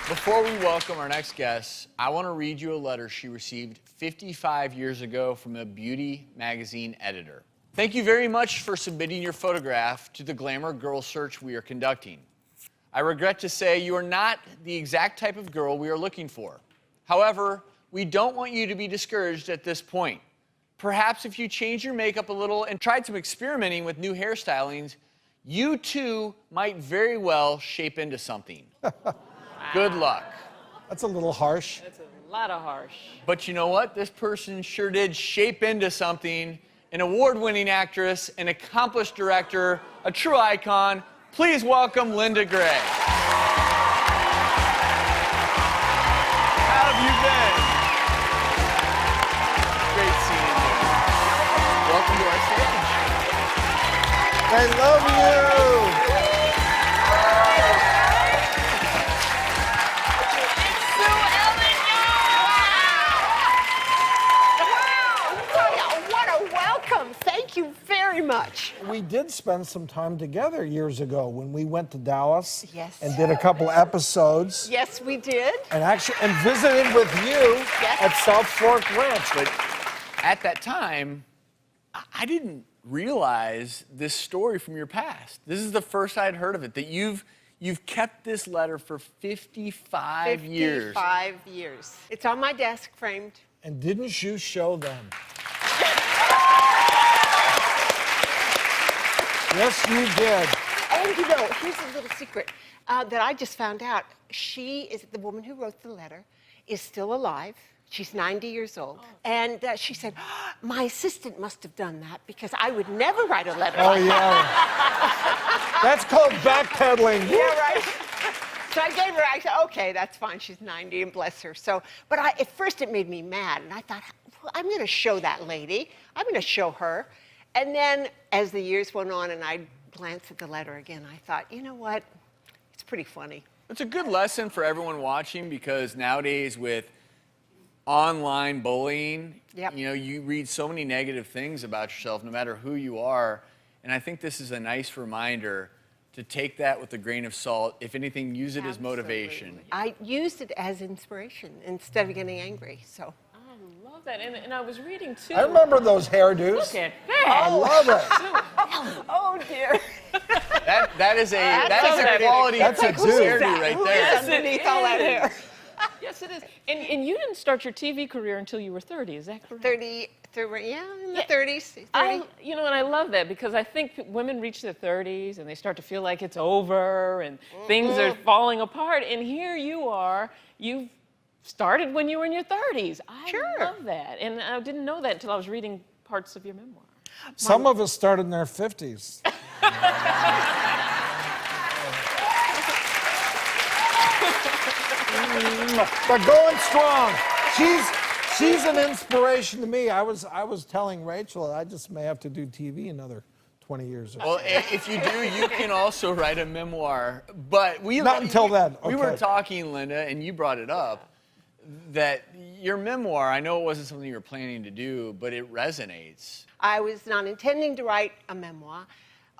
Before we welcome our next guest, I want to read you a letter she received 55 years ago from a beauty magazine editor. Thank you very much for submitting your photograph to the glamour girl search we are conducting. I regret to say you are not the exact type of girl we are looking for. However, we don't want you to be discouraged at this point. Perhaps if you change your makeup a little and tried some experimenting with new hairstylings, you too might very well shape into something. Good luck. That's a little harsh. That's a lot of harsh. But you know what? This person sure did shape into something. An award-winning actress, an accomplished director, a true icon. Please welcome Linda Gray. How have you been? Great seeing you. Welcome to our stage. I love you. Thank you very much. We did spend some time together years ago when we went to Dallas. Yes. And did a couple episodes. Yes, we did. And actually, and visited with you at South Fork Ranch. But at that time, I didn't realize this story from your past. This is the first I'd heard of it, that you've kept this letter for 55 years. 55 years. It's on my desk, framed. And didn't you show them? Yes, you did. And you know, here's a little secret that I just found out. She is, the woman who wrote the letter, is still alive. She's 90 years old. Oh. And she said, my assistant must have done that because I would never write a letter. Oh, yeah. That's called backpedaling. Yeah, right. So I gave her, I said, okay, that's fine. She's 90 and bless her. So, but at first it made me mad. And I thought, well, I'm going to show that lady. I'm going to show her. And then as the years went on and I glanced at the letter again, I thought, you know what? It's pretty funny. It's a good lesson for everyone watching because nowadays with online bullying, you know, you read so many negative things about yourself no matter who you are. And I think this is a nice reminder to take that with a grain of salt. If anything, use it as motivation. I used it as inspiration instead of getting angry, so. That. And I was reading too. I remember those hairdos. Look at that. I love it. Oh dear. That is a quality hairdo right there. Yes, underneath all that hair. Yes, it is. And you didn't start your TV career until you were 30, is that correct? 30, yeah, in the 30s. 30. You know, and I love that because I think women reach their 30s and they start to feel like it's over and things are falling apart. And here you are, you've started when you were in your 30s. I love that. And I didn't know that until I was reading parts of your memoir. Some of us started in their 50s. But going strong. She's an inspiration to me. I was telling Rachel I just may have to do TV another 20 years or so. Well, if you do, you can also write a memoir. But not until then. Okay. We were talking, Linda, and you brought it up, that your memoir, I know it wasn't something you were planning to do, but it resonates. I was not intending to write a memoir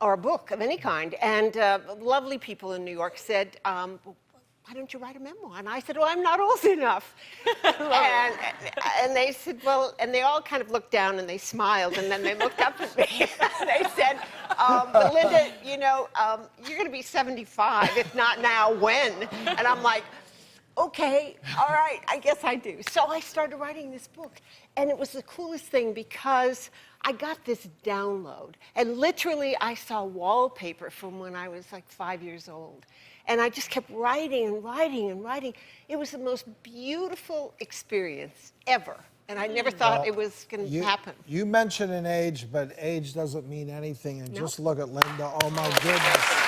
or a book of any kind. And lovely people in New York said, why don't you write a memoir? And I said, well, I'm not old enough. and they said, well, and they all kind of looked down and they smiled and then they looked up at me and they said, but Linda, you know, you're going to be 75, if not now, when? And I'm like, okay, all right, I guess I do. So I started writing this book. And it was the coolest thing because I got this download. And literally, I saw wallpaper from when I was like 5 years old. And I just kept writing and writing and writing. It was the most beautiful experience ever. And I never thought it was going to happen. You mentioned an age, but age doesn't mean anything. And just look at Linda. Oh, my goodness.